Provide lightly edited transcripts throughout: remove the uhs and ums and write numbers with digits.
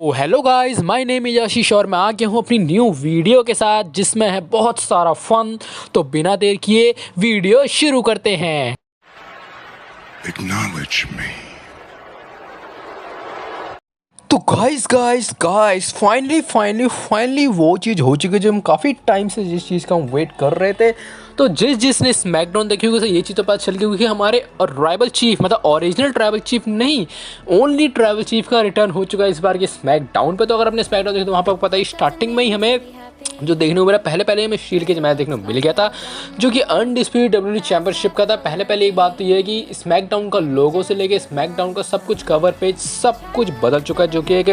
O hello guys, my name is Ashish और मैं आ गया हूँ अपनी न्यू वीडियो के साथ जिसमें है बहुत सारा फन। तो बिना देर किए वीडियो शुरू करते हैं। Acknowledge me. तो गाइस फाइनली वो चीज़ हो चुकी है जो हम काफ़ी टाइम से जिस चीज़ का हम वेट कर रहे थे। तो जिसने स्मैकडाउन देखी होगी उसे ये चीज़ तो पता चल गई होगी कि हमारे ट्राइबल चीफ मतलब ओरिजिनल ट्राइबल चीफ नहीं, ओनली ट्राइबल चीफ का रिटर्न हो चुका है इस बार के स्मैकडाउन पे। तो अगर आपने स्मैकडाउन देखा तो वहाँ पर पता है स्टार्टिंग में ही हमें जो देखने को मिला, पहले हमें शील्ड के मैच देखने को मिल गया था जो कि अनडिस्प्यूटेड डब्ल्यूडब्ल्यूई चैंपियनशिप का था। पहले एक बात तो ये है कि स्मैकडाउन का लोगो से लेके स्मैकडाउन का सब कुछ कवर पेज सब कुछ बदल चुका है जो कि एक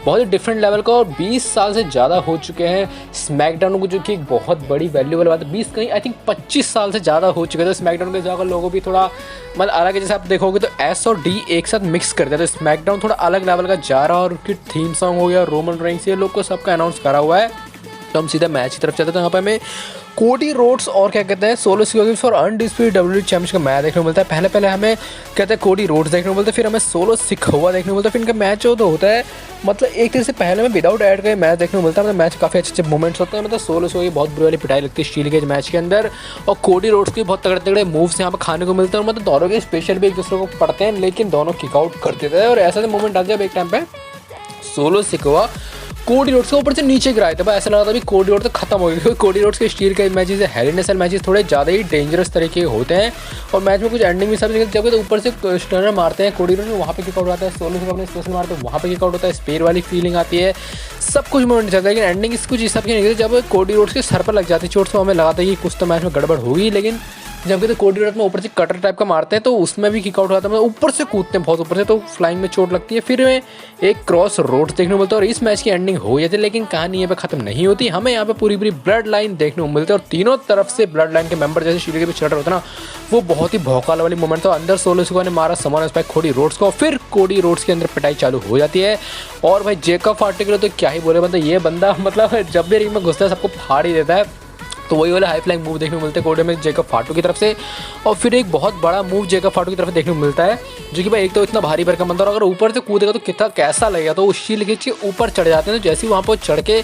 बहुत ही डिफरेंट लेवल का, और 20 साल से ज़्यादा हो चुके हैं स्मैकडाउन को, जो कि एक बहुत बड़ी वैल्यूबल बात है। 20 कहीं आई थिंक 25 साल से ज़्यादा हो चुके थे। स्मैकडाउन के जगह लोगो भी थोड़ा मतलब अलग है, जैसे आप देखोगे तो एस और डी एक साथ मिक्स कर दिया। तो स्मैकडाउन थोड़ा अलग लेवल का जा रहा है, और उनकी थीम सॉन्ग हो गया रोमन रेंस, ये लोग को सबका अनाउंस करा हुआ है। तो हम सीधा मैच की तरफ चलते हैं। यहाँ पे हमें कोडी रोड्स और क्या कहते हैं solo security for undisputed WWE championship का मैच देखने को मिलता है। पहले हमें कहते हैं कोडी रोड्स देखने को मिलता है, फिर हमें सोलो सिखवा देखने को मिलता है, फिर इनका मैच हो तो होता है मतलब एक तरह से पहले में विदाउट ऐड का मैच देखने को मिलता है। मतलब मैच काफ़ी अच्छे मोमेंट्स होते हैं। मतलब सोलो से बहुत बुरी वाली पिटाई लगती है स्टील के मैच के अंदर, और कोडी रोड्स के बहुत तगड़े मूव्स यहाँ पर खाने को मिलते हैं। मतलब दोनों के स्पेशल भी एक दूसरे को पड़ते हैं, लेकिन दोनों किकआउट कर देते हैं। और ऐसा मोमेंट आ जब एक टाइम पे सोलो सिखवा कोडी रोड्स के ऊपर से नीचे गिराए थे, भाई ऐसा लगा था भी कोडी रोड तो खत्म हो गई, क्योंकि कोडी रोड्स के स्टील के मैचेस हेल इन अ सेल मैचेस थोड़े ज़्यादा ही डेंजरस तरीके के होते हैं, और मैच में कुछ एंडिंग भी सब जब तो ऊपर से स्टर्नर मारते हैं कोडी रोड में, वहाँ पे किकआउट आता है। सोलो से अपने स्पेशल मारते हैं, वहाँ पे किकआउट होता है, स्पेयर वाली फीलिंग आती है, सब कुछ मोमेंट चलता है। लेकिन एंडिंग इस कुछ इस सब की नहीं होती। जब कोडी रोड्स के सर पर लग जाती है चोट, तो हमें लगा था कि कुछ तो मैच में गड़बड़ होगी, लेकिन जब कहते कोडी रोड में ऊपर से कटर टाइप का मारते हैं तो उसमें भी किकआउट होता है। मतलब ऊपर से कूदते हैं बहुत ऊपर से, तो फ्लाइंग में चोट लगती है। फिर में एक क्रॉस रोड देखने को मिलता है और इस मैच की एंडिंग हो जाती है। लेकिन कहानी यहाँ पे खत्म नहीं होती, हमें यहाँ पे पूरी ब्लड लाइन देखने को मिलती है, और तीनों तरफ से ब्लड लाइन के मेंबर जैसे शील्ड के भी चढ़ रहे होते हैं ना, वो बहुत ही भौकाल वाली मोमेंट था। अंदर सोलो सिखवा ने मारा समन स्पाइक कोडी रोड्स को, फिर कोडी रोड्स के अंदर पिटाई चालू हो जाती है। और भाई जेकब फार्टिगल तो क्या ही बोले, मतलब ये बंदा मतलब जब भी रिंग में घुसता है सबको फाड़ ही देता है। तो वही वाला हाई फ्लाइंग मूव देखने को मिलता है कोडी में जेकब फाटू की तरफ से, और फिर एक बहुत बड़ा मूव जेकब फाटू की तरफ से देखने को मिलता है, जो कि भाई एक तो इतना भारी भरकम बंदा, और अगर ऊपर से कूदेगा तो कितना कैसा लगेगा। तो उस शील्ड के ऊपर चढ़ जाते हैं, तो जैसे ही वहाँ पर चढ़ के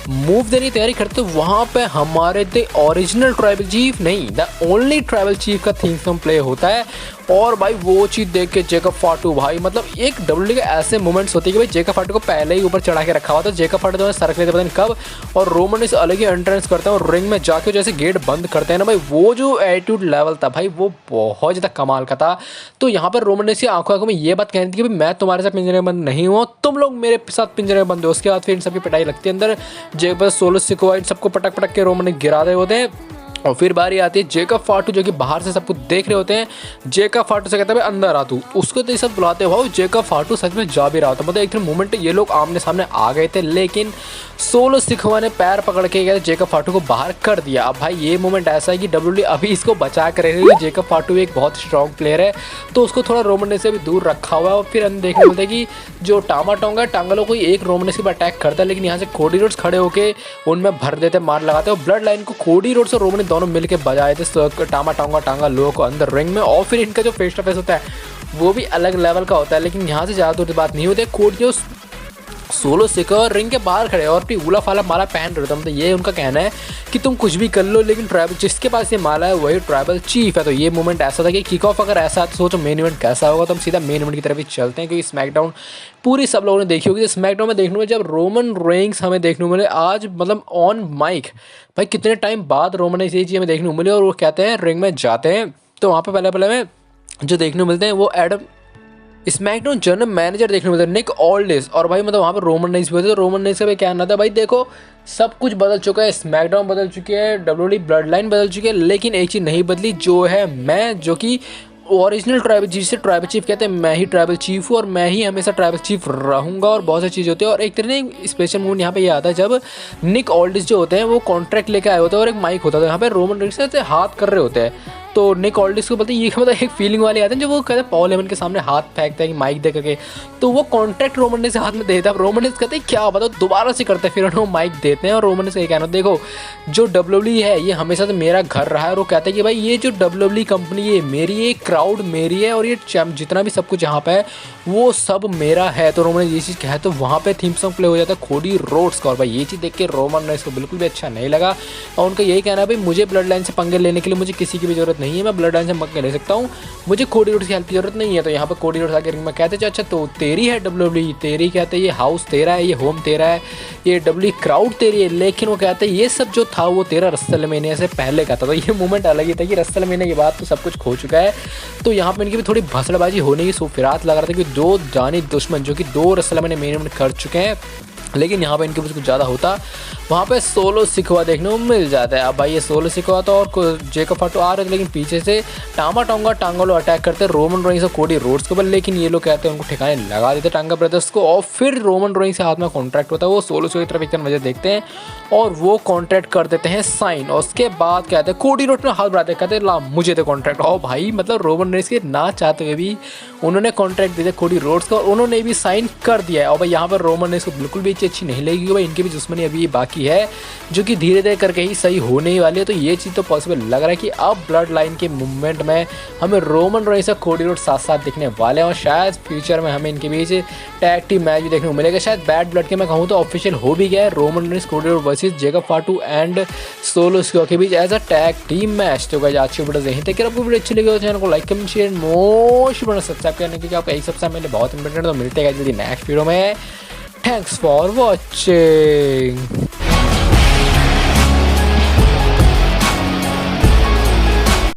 मूव देने की तैयारी करते, तो वहाँ पे हमारे द ओरिजिनल ट्राइबल चीफ नहीं, द ओनली ट्राइबल चीफ का थीम सॉन्ग प्ले होता है। और भाई वो चीज़ देख के जेकब फाटू भाई मतलब एक डब्ल्यूडब्ल्यूई के ऐसे मोमेंट्स होते हैं कि भाई जेकब फाटू को पहले ही ऊपर चढ़ा के रखा हुआ था। जेकब फाटू तो सरक लेते पता नहीं कब, और रोमन इस अलग ही एंट्रेंस करते हैं और रिंग में जाके जैसे गेट बंद करते हैं ना भाई, वो जो एटीट्यूड लेवल था भाई वो बहुत ज़्यादा कमाल का था। तो यहाँ पर रोमन ने इसकी आंखों में ये बात कहनी थी कि भाई मैं तुम्हारे साथ पिंजरे में बंद नहीं हुआ, तुम लोग मेरे साथ पिंजरे में बंद हो। उसके बाद फिर इन सबकी पिटाई लगती है अंदर, जेकब सोलो सिखवा इन सबको पटक के रोमन ने गिरा रहे होते हैं। और फिर बारी आती है जेकब फाटू जो कि बाहर से सब कुछ देख रहे होते हैं। जेकब फाटू से कहता है अंदर आ तू, उसको तो ये सब बुलाते हो। जेकब फाटू सच में जा भी रहा था, मतलब एक मोमेंट ये लोग आमने सामने आ गए थे, लेकिन सोलो सिखवा ने पैर पकड़ के कहते जेकब फाटू को बाहर कर दिया। अब भाई ये मोमेंट ऐसा है कि डब्ल्यूडब्ल्यूई अभी इसको बचा कर रही है। जेकब फाटू एक बहुत स्ट्रॉन्ग प्लेयर है, तो उसको थोड़ा रोमन से भी दूर रखा हुआ है। और फिर हम देखने मिलता है कि जो टामा टोंगा टांगलों को एक रोमन से भी अटैक करता है, लेकिन यहाँ से कोडी रोड्स खड़े होकर उनमें भर देते मार लगाते हैं, और ब्लड लाइन को कोडी रोड्स और रोमन दोनों मिलकर बजाए थे टामा टांगा लोगों को अंदर रिंग में। और फिर इनका जो फेस टू फेस होता है वो भी अलग लेवल का होता है, लेकिन यहाँ से ज़्यादा दूर बात नहीं होती। कोड जो सोलो सिखवा रिंग के बाहर खड़े और फिर उला फाला माला पहन रहे थे, मतलब ये उनका कहना है कि तुम कुछ भी कर लो, लेकिन ट्राइबल जिसके पास ये माला है वही ट्राइबल चीफ है। तो ये मोमेंट ऐसा था कि किक ऑफ अगर ऐसा तो सोचो मेन इवेंट कैसा होगा। तो हम सीधा मेन इवेंट की तरफ ही चलते हैं, क्योंकि स्मैकडाउन पूरी सब लोगों ने देखी होगी। स्मैकडाउन में देखने में जब रोमन रेंस हमें देखने को मिले आज मतलब ऑन माइक, भाई कितने टाइम बाद रोमन ये चीज़ हमें देखने को मिली, और वो कहते हैं रिंग में जाते हैं। तो वहाँ पर पहले में जो देखने को मिलते हैं वो एडम स्मैकडाउन जनरल मैनेजर देखने को मिलता है निक ऑल्डिस, और भाई मतलब वहाँ पर रोमन रेंस भी होते। तो रोमन रेंस का भी कहना था भाई देखो सब कुछ बदल चुका है, स्मैकडाउन बदल चुकी है, डब्ल्यूडब्ल्यूई ब्लड लाइन बदल चुकी है, लेकिन एक चीज़ नहीं बदली, जो है मैं जो कि ओरिजिनल ट्राइबल जिसे ट्राइबल चीफ कहते हैं, मैं ही ट्राइबल चीफ हूँ और मैं ही हमेशा ट्राइबल चीफ रहूँगा। और बहुत सारी चीज़ होती है, और एक तरह से स्पेशल मूवमेंट यहाँ पे ये आता है जब निक ऑल्डिस जो होते हैं वो कॉन्ट्रैक्ट लेके आए होते हैं, और एक माइक होता है, यहाँ पे रोमन रेंस से हाथ कर रहे होते हैं। तो निक ऑल्डिस को बोलते हैं ये मतलब एक फीलिंग वाली आते हैं जो वो कहते हैं पॉल हेमन के सामने हाथ फेंकता है माइक दे करके, तो वो कॉन्ट्रैक्ट रोमन रेंस हाथ में देता है। रोमन रेंस कहते हैं क्या बताओ, दोबारा से करते हैं, फिर उन्हें माइक देते हैं और रोमन रेंस का ये कहना देखो जो WWE है ये हमेशा से मेरा घर रहा है, और वो कहते हैं कि भाई ये जो WWE कंपनी है मेरी, ये क्राउड मेरी है और ये जितना भी सब कुछ यहाँ पे है वो सब मेरा है। तो रोमन ये चीज़ कहे तो वहाँ पे थीम सॉन्ग प्ले हो जाता है कोडी रोड्स का, और भाई ये चीज़ देख के रोमन रेंस को बिल्कुल भी अच्छा नहीं लगा और उनका यही कहना है भाई मुझे ब्लड लाइन से पंगे लेने के लिए मुझे किसी की भी जरूरत नहीं है, मैं ब्लड लाइन से पंगे ले सकता हूँ, मुझे कोडी रोड्स की हेल्प की जरूरत नहीं है। तो यहाँ पर कोडी रोड्स आके रिंग में कहते अच्छा तो तेरी है WWE, तेरी कहते ये हाउस तेरा है, ये होम तेरा है, ये WWE क्राउड तेरी है, लेकिन वो कहते हैं ये सब जो था वो तेरा रेसलमेनिया से पहले का था। तो ये मोमेंट अलग ही था कि रेसलमेनिया के बाद तो सब कुछ खो चुका है। तो यहाँ पर इनकी भी थोड़ी भसड़बाजी होने की फिरात लग रहा था कि दो जानी दुश्मन जो कि 2 रेसलमेनिया मेन इवेंट कर चुके हैं, लेकिन यहाँ पे इनके कुछ ज़्यादा होता वहाँ पे सोलो सिकवा देखने को मिल जाता है। अब भाई ये सोलो सिकवा तो और जेकब फाटो आ रहे थे, लेकिन पीछे से टांगा टांगोलो अटैक करते रोमन रेंस और कोडी रोड्स के ऊपर, लेकिन ये लोग कहते हैं उनको ठिकाने लगा देते टांगा ब्रदर्स को, और फिर रोमन रेंस के हाथ में कॉन्ट्रैक्ट होता है, वो सोलो सिकवा की तरफ एक नजर देखते हैं और वो कॉन्ट्रैक्ट कर देते हैं साइन, और उसके बाद कहते हैं कोडी रोड्स में हाथ बढ़ाते कहते हैं ला मुझे तो कॉन्ट्रैक्ट, और भाई मतलब रोमन रेंस के ना चाहते हुए भी उन्होंने कॉन्ट्रैक्ट दिया कोडी रोड्स को और उन्होंने भी साइन कर दिया है। और भाई यहाँ पर रोमन रेंस को बिल्कुल भी अच्छी नहीं लगेगी, भाई इनकी भी दुश्मनी अभी बाकी है जो कि धीरे धीरे करके ही सही होने ही वाली है। तो ये चीज़ तो पॉसिबल लग रहा है कि अब ब्लड लाइन के मूवमेंट में हमें रोमन रेंस और कोडी रोड्स साथ साथ दिखने वाले हैं, और शायद फ्यूचर में हमें इनके बीच टैग टीम मैच भी देखने को मिलेगा। शायद बैड ब्लड के मैं कहूँ तो ऑफिशियल हो भी गया है, Roman Reigns Cody Rhodes versus Jacob Fatu and Solo Sikoa के बीच as a tag team match. तो गाइस आज की वीडियो यहीं तक, आपको वीडियो अच्छी लगी तो चैनल को लाइक कमेंट शेयर मोस्ट बड़ा सब्सक्राइब करने की आपका यही सबसे मेरे बहुत इंपॉर्टेंट। तो मिलते हैं जल्दी नेक्स्ट वीडियो में। Thanks for watching.